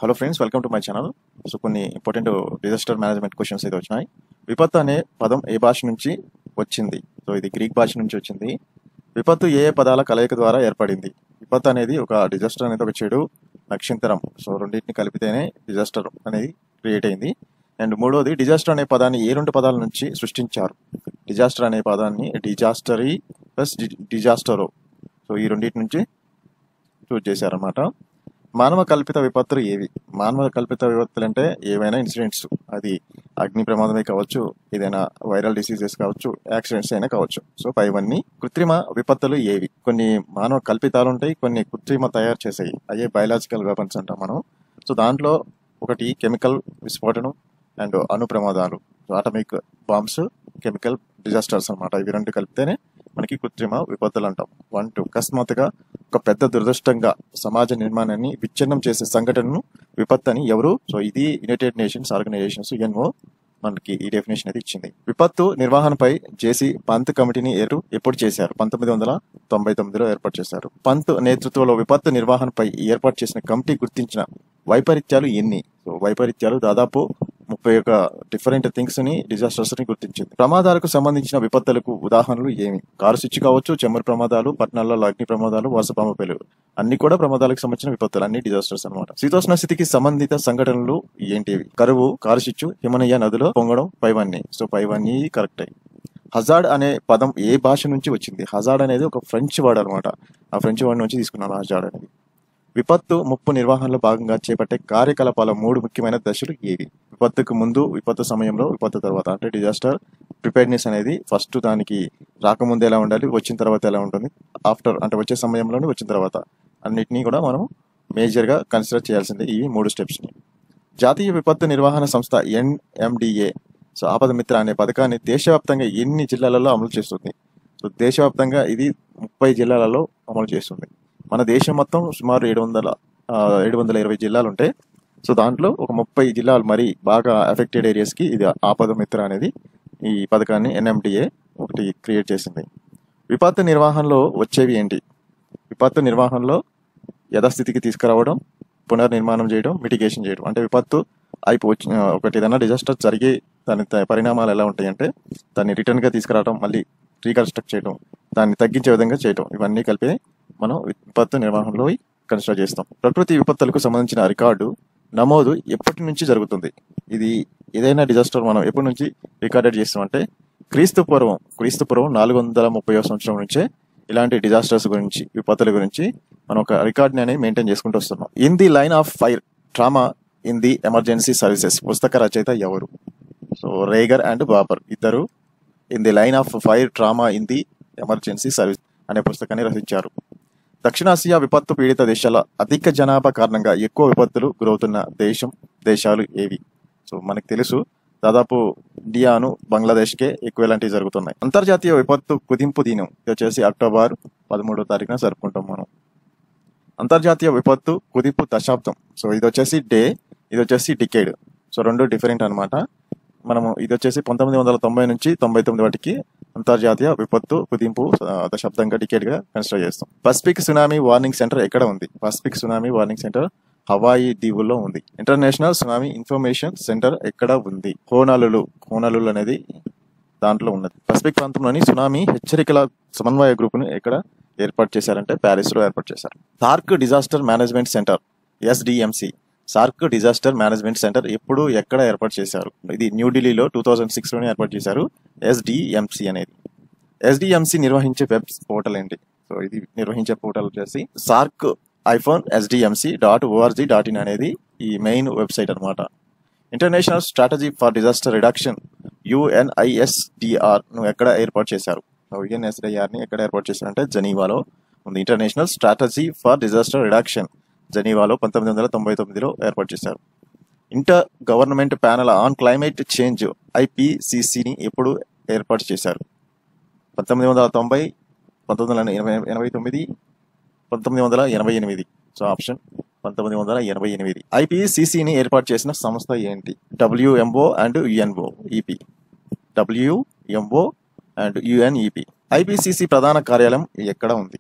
Hello friends, welcome to my channel. So కొన్ని important disaster management questions అయితే వచ్చినాయి. విపత్తు అనే పదం ఏ భాష నుంచి వచ్చింది? సో ఇది గ్రీక్ భాష నుంచి వచ్చింది. విపత్తు ఏ పదాల కలయిక ద్వారా ఏర్పడింది? విపత్తు అనేది ఒక డిజాస్టర్ అనేది ఒక చెడు నక్షత్రం. సో రెండింటిని కలిపితేనే డిజాస్టర్ అనేది క్రియేట్ అయింది. అండ్ మూడోది, డిజాస్టర్ అనే పదాన్ని ఏ రెండు పదాల నుంచి సృష్టించారు? డిజాస్టర్ అనే పదాన్ని డిజాస్టరీ ప్లస్ డిజాస్టరో, సో ఈ రెండింటి నుంచి చూజ్ చేశారన్నమాట. మానవ కల్పిత విపత్తులు ఏవి? మానవ కల్పిత విపత్తులు అంటే ఏవైనా ఇన్సిడెంట్స్, అది అగ్ని ప్రమాదమే కావచ్చు, ఏదైనా వైరల్ డిసీజెస్ కావచ్చు, యాక్సిడెంట్స్ అయినా కావచ్చు. సో పైవన్నీ కృత్రిమ విపత్తులు ఏవి? కొన్ని మానవ కల్పితాలు ఉంటాయి, కొన్ని కృత్రిమ తయారు చేసాయి, అయ్యే బయలాజికల్ వెపన్స్ అంటాం మనం. సో దాంట్లో ఒకటి కెమికల్ విస్ఫోటనం అండ్ అణు ప్రమాదాలు, ఆటమిక్ బాంబ్స్, కెమికల్ డిజాస్టర్స్ అనమాట. ఇవి రెండు కలిపితేనే మనకి కృత్రిమ విపత్తులు అంటాం. 1, 2 అకస్మాత్తుగా ఒక పెద్ద దురదృష్టంగా సమాజ నిర్మాణాన్ని విచ్ఛిన్నం చేసే సంఘటనను విపత్తు అని ఎవరు? సో ఇది యునైటెడ్ నేషన్స్ ఆర్గనైజేషన్స్ యుఎన్ఓ మనకి ఈ డెఫినేషన్ అయితే ఇచ్చింది. విపత్తు నిర్వహణపై జేసీ పంత్ కమిటీని ఎప్పుడు చేశారు? 1999లో ఏర్పాటు చేశారు. పంత్ నేతృత్వంలో విపత్తు నిర్వహణపై ఏర్పాటు చేసిన కమిటీ గుర్తించిన వైపరీత్యాలు ఎన్ని? సో వైపరీత్యాలు దాదాపు 31 డిఫరెంట్ థింగ్స్ ని, డిజాస్టర్స్ ని గుర్తించింది. ప్రమాదాలకు సంబంధించిన విపత్తులకు ఉదాహరణలు ఏమి? కారు స్విచ్ కావచ్చు, చెమ్మరి ప్రమాదాలు, పట్టణాల్లో అగ్ని ప్రమాదాలు, వరుసపాము పేలుడు, అన్ని కూడా ప్రమాదాలకు సంబంధించిన విపత్తులు, అన్ని డిజాస్టర్స్ అనమాట. శీతోష్ణ స్థితికి సంబంధిత సంఘటనలు ఏంటివి? కరువు, కారు స్విచ్, హిమనయ్య నదిలో పొంగడం, పైవన్నీ. సో పైవన్నీ కరెక్టే. హజార్డ్ అనే పదం ఏ భాష నుంచి వచ్చింది? హజార్డ్ అనేది ఒక ఫ్రెంచ్ వర్డ్ అనమాట. ఆ ఫ్రెంచ్ వర్డ్ నుంచి తీసుకున్నాను హజార్డ్ అనేది. విపత్తు ముప్పు నిర్వహణలో భాగంగా చేపట్టే కార్యకలాపాల 3 ముఖ్యమైన దశలు ఏవి? విపత్తుకు ముందు, విపత్తు సమయంలో, విపత్తు తర్వాత. అంటే డిజాస్టర్ ప్రిపేర్నెస్ అనేది ఫస్ట్ దానికి రాకముందు ఎలా ఉండాలి, వచ్చిన తర్వాత ఎలా ఉంటుంది, ఆఫ్టర్ అంటే వచ్చే సమయంలోనే, వచ్చిన తర్వాత, అన్నిటినీ కూడా మనం మేజర్గా కన్సిడర్ చేయాల్సిందే ఈ 3 స్టెప్స్ని. జాతీయ విపత్తు నిర్వహణ సంస్థ NMDA సో ఆపద మిత్ర అనే పథకాన్ని దేశవ్యాప్తంగా ఎన్ని జిల్లాలలో అమలు చేస్తుంది? సో దేశవ్యాప్తంగా ఇది 30 జిల్లాలలో అమలు చేస్తుంది. మన దేశం మొత్తం సుమారు 720 జిల్లాలు ఉంటాయి. సో దాంట్లో ఒక 30 జిల్లాలు మరి బాగా ఎఫెక్టెడ్ ఏరియాస్కి ఇది ఆపద మిత్ర అనేది ఈ పథకాన్ని NMDA ఒకటి క్రియేట్ చేసింది. విపత్తు నిర్వహణలో వచ్చేవి ఏంటి? విపత్తు నిర్వహణలో యథాస్థితికి తీసుకురావడం, పునర్నిర్మాణం చేయడం, మిటిగేషన్ చేయడం. అంటే విపత్తు ఒకటి ఏదైనా డిజాస్టర్ జరిగే దాని పరిణామాలు ఎలా ఉంటాయంటే దాన్ని రిటర్న్గా తీసుకురావడం, మళ్ళీ రీకన్స్ట్రక్ట్ చేయడం, దాన్ని తగ్గించే విధంగా చేయడం, ఇవన్నీ కలిపి మనం విపత్తు నిర్వహణలో కన్సిడర్ చేస్తాం. ప్రకృతి విపత్తులకు సంబంధించిన రికార్డు నమోదు ఎప్పటి నుంచి జరుగుతుంది? ఇది ఏదైనా డిజాస్టర్ మనం ఎప్పటి నుంచి రికార్డెడ్ చేస్తామంటే క్రీస్తు పూర్వం 430వ సంవత్సరం నుంచే ఇలాంటి డిజాస్టర్స్ గురించి, విపత్తుల గురించి మనం ఒక రికార్డ్ని అనేది మెయింటైన్ చేసుకుంటూ వస్తున్నాం. In the line of fire trauma in the emergency services పుస్తక రచయిత ఎవరు? సో రేగర్ అండ్ బాబర్ ఇద్దరు in the line of fire trauma in the emergency service అనే పుస్తకాన్ని రచించారు. దక్షిణాసియా విపత్తు పీడిత దేశాల అధిక జనాభా కారణంగా ఎక్కువ విపత్తులు గురవుతున్న దేశాలు ఏవి? సో మనకు తెలుసు, దాదాపు ఇండియాను, బంగ్లాదేశ్కే ఎక్కువ ఇలాంటివి జరుగుతున్నాయి. అంతర్జాతీయ విపత్తు కుదింపు దినం ఇది వచ్చేసి అక్టోబర్ 13వ తారీఖున జరుపుకుంటాం మనం. అంతర్జాతీయ విపత్తు కుదింపు దశాబ్దం, సో ఇది వచ్చేసి డే, ఇది వచ్చేసి డికేడ్. సో రెండు డిఫరెంట్ అనమాట. మనము ఇది వచ్చేసి 1990 నుంచి 99 వాటికి అంతర్జాతీయ విపత్తు కుదింపు దశాబ్దంగా, డికేడ్గా కన్సిడర్ చేస్తాం. పసిఫిక్ సునామీ వార్నింగ్ సెంటర్ ఎక్కడ ఉంది? Pacific tsunami warning centre Hawaii దీవుల్లో ఉంది. ఇంటర్నేషనల్ సునామీ ఇన్ఫర్మేషన్ సెంటర్ ఎక్కడ ఉంది? హోనాలులు అనేది దాంట్లో ఉన్నది. పసిఫిక్ ప్రాంతంలోని సునామీ హెచ్చరికల సమన్వయ గ్రూపును ఎక్కడ ఏర్పాటు చేశారంటే ప్యారిస్లో ఏర్పాటు చేశారు. SAARC disaster management centre SDMC, SAARC disaster management centre ఎక్కడ ఏర్పాటు చేశారు? ఇది న్యూఢిల్లీలో 2006లోనే ఏర్పాటు చేశారు SDMC అనేది. SDMC నిర్వహించే వెబ్ పోర్టల్ ఏంటి? సో ఇది నిర్వహించే పోర్టల్ వచ్చేసి sarc-sdmc.org.in అనేది ఈ మెయిన్ వెబ్సైట్ అనమాట. International strategy for disaster reduction UNISDR ను ఎక్కడ ఏర్పాటు చేశారు? UNSDR ని ఎక్కడ ఏర్పాటు చేశారంటే జెనీవాలో ఉంది. International strategy for disaster reduction జెనీవాలో 1999లో ఏర్పాటు చేశారు. Inter government panel on climate change IPCCని ఎప్పుడు ఏర్పాటు చేశారు? 1990, 1989, 1988. So option 1988. IPCCని ఏర్పాటు చేసిన సంస్థ ఏంటి? WMO and UNO EP. WMO and UNEP. IPCC ప్రధాన కార్యాలయం ఎక్కడ ఉంది?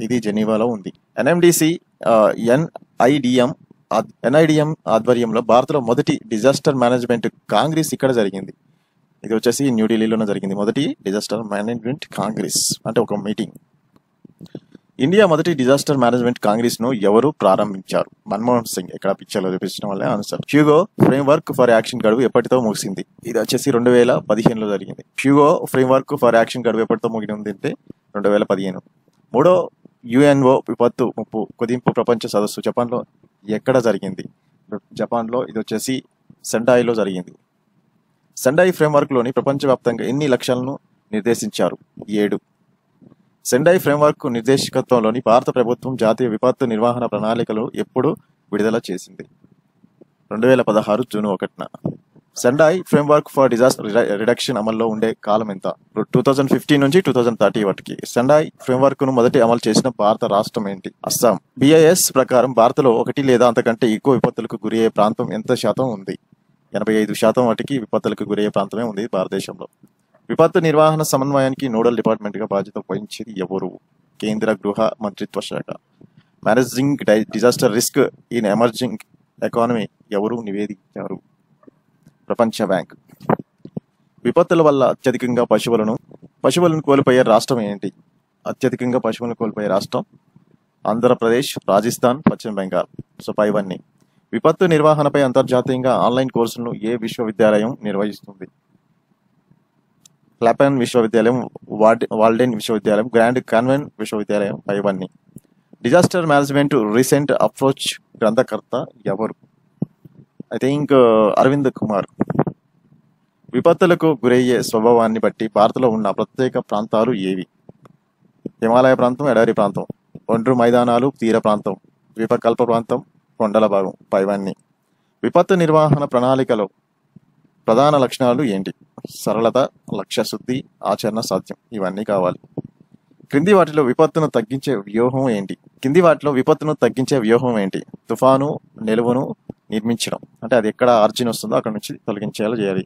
ఇది జెనీవాలో ఉంది. NMDC NIDM ఎన్ఐడిఎం ఆధ్వర్యంలో భారత్లో మొదటి డిజాస్టర్ మేనేజ్మెంట్ కాంగ్రెస్ ఇక్కడ జరిగింది. ఇది వచ్చేసి న్యూఢిల్లీలోనే జరిగింది మొదటి డిజాస్టర్ మేనేజ్మెంట్ కాంగ్రెస్, అంటే ఒక మీటింగ్. ఇండియా మొదటి డిజాస్టర్ మేనేజ్మెంట్ కాంగ్రెస్ ను ఎవరు ప్రారంభించారు? మన్మోహన్ సింగ్. ఇక్కడ పిక్చర్ లో చూపించడం వల్లే answer. Hugo framework for action గడువు ఎప్పటితో ముగిసింది? ఇది వచ్చేసి 2015లో జరిగింది. హ్యూగో ఫ్రేమ్వర్క్ ఫర్ యాక్షన్ గడువు ఎప్పటితో ముగిసింది అంటే 2015. మూడో యుఎన్ఓ విపత్తు ముప్పు కుదింపు ప్రపంచ సదస్సు జపాన్ లో ఎక్కడ జరిగింది? జపాన్ లో ఇది వచ్చేసి సెండాయిలో జరిగింది. సెండాయి ఫ్రేమ్వర్క్ లోని ప్రపంచవ్యాప్తంగా ఎన్ని లక్ష్యాలను నిర్దేశించారు? 7. సెండాయి ఫ్రేమ్వర్క్ నిర్దేశకత్వంలోని భారత ప్రభుత్వం జాతీయ విపత్తు నిర్వహణ ప్రణాళికలు ఎప్పుడు విడుదల చేసింది? 2016 జూన్ 1న. Sendai framework for disaster reduction అమల్లో ఉండే కాలం ఎంత? 2015 నుంచి 2030 వాటికి. సెండాయి ఫ్రేమ్వర్క్ ను మొదటి అమలు చేసిన భారత రాష్ట్రం ఏంటి? అస్సాం. బిఐఎస్ ప్రకారం భారత్లో 1 లేదా అంతకంటే ఎక్కువ విపత్తులకు గురయ్యే ప్రాంతం ఎంత శాతం ఉంది? 85% వాటికి విపత్తులకు గురయ్యే ప్రాంతమే ఉంది భారతదేశంలో. విపత్తు నిర్వహణ సమన్వయానికి నోడల్ డిపార్ట్మెంట్ గా బాధ్యత వహించేది ఎవరు? కేంద్ర గృహ మంత్రిత్వ శాఖ. Managing disaster risk in emerging economy ఎవరు నివేదించారు? ప్రపంచ బ్యాంక్. విపత్తుల వల్ల అత్యధికంగా పశువులను కోల్పోయే రాష్ట్రం ఏంటి? అత్యధికంగా పశువులను కోల్పోయే రాష్ట్రం ఆంధ్రప్రదేశ్, రాజస్థాన్, పశ్చిమ బెంగాల్. సో పైవన్నీ. విపత్తు నిర్వహణపై అంతర్జాతీయంగా ఆన్లైన్ కోర్సులను ఏ విశ్వవిద్యాలయం నిర్వహిస్తుంది? క్లాపెన్ విశ్వవిద్యాలయం, వాల్డెన్ విశ్వవిద్యాలయం, గ్రాండ్ కాన్వెంట్ విశ్వవిద్యాలయం. పైవన్నీ. డిజాస్టర్ మేనేజ్మెంట్ రీసెంట్ అప్రోచ్ గ్రంథకర్త ఎవరు? I think Arvind Kumar. విపత్తులకు గురయ్యే స్వభావాన్ని బట్టి భారత్లో ఉన్న ప్రత్యేక ప్రాంతాలు ఏవి? హిమాలయ ప్రాంతం, ఎడారి ప్రాంతం, ఒండ్రు మైదానాలు, తీర ప్రాంతం, ద్వీపకల్ప ప్రాంతం, కొండల భాగం. పైవన్నీ. విపత్తు నిర్వహణ ప్రణాళికలో ప్రధాన లక్షణాలు ఏంటి? సరళత, లక్ష్య శుద్ధి, ఆచరణ సాధ్యం. ఇవన్నీ కావాలి. క్రింది వాటిలో విపత్తును తగ్గించే వ్యూహం ఏంటి? తుఫాను నిలువను నిర్మించడం, అంటే అది ఎక్కడ ఆర్జిన్ వస్తుందో అక్కడ నుంచి తొలగించేలా చేయాలి.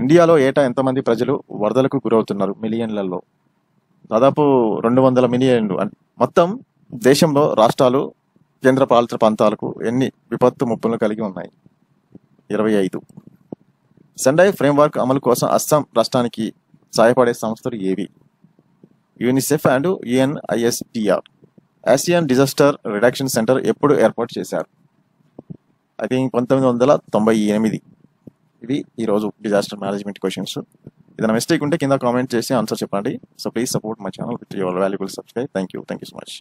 ఇండియాలో ఏటా ఎంతమంది ప్రజలు వరదలకు గురవుతున్నారు? మిలియన్లలో. దాదాపు 200 మిలియన్లు. మొత్తం దేశంలో రాష్ట్రాలు, కేంద్ర పాలిత ప్రాంతాలకు ఎన్ని విపత్తు ముప్పులను కలిగి ఉన్నాయి? 25. సెండాయి ఫ్రేమ్వర్క్ అమలు కోసం అస్సాం రాష్ట్రానికి సహాయపడే సంస్థలు ఏవి? UNICEF and UNISDR. Asian disaster reduction centre ఎప్పుడు ఏర్పాటు చేశారు? I think 1998. ఇవి ఈరోజు డిజాస్టర్ మేనేజ్మెంట్ క్వశ్చన్స్. ఏదైనా మిస్టేక్ ఉంటే కింద కామెంట్ చేసి ఆన్సర్ చెప్పండి. So please support my channel with your valuable subscribe. Thank you so much.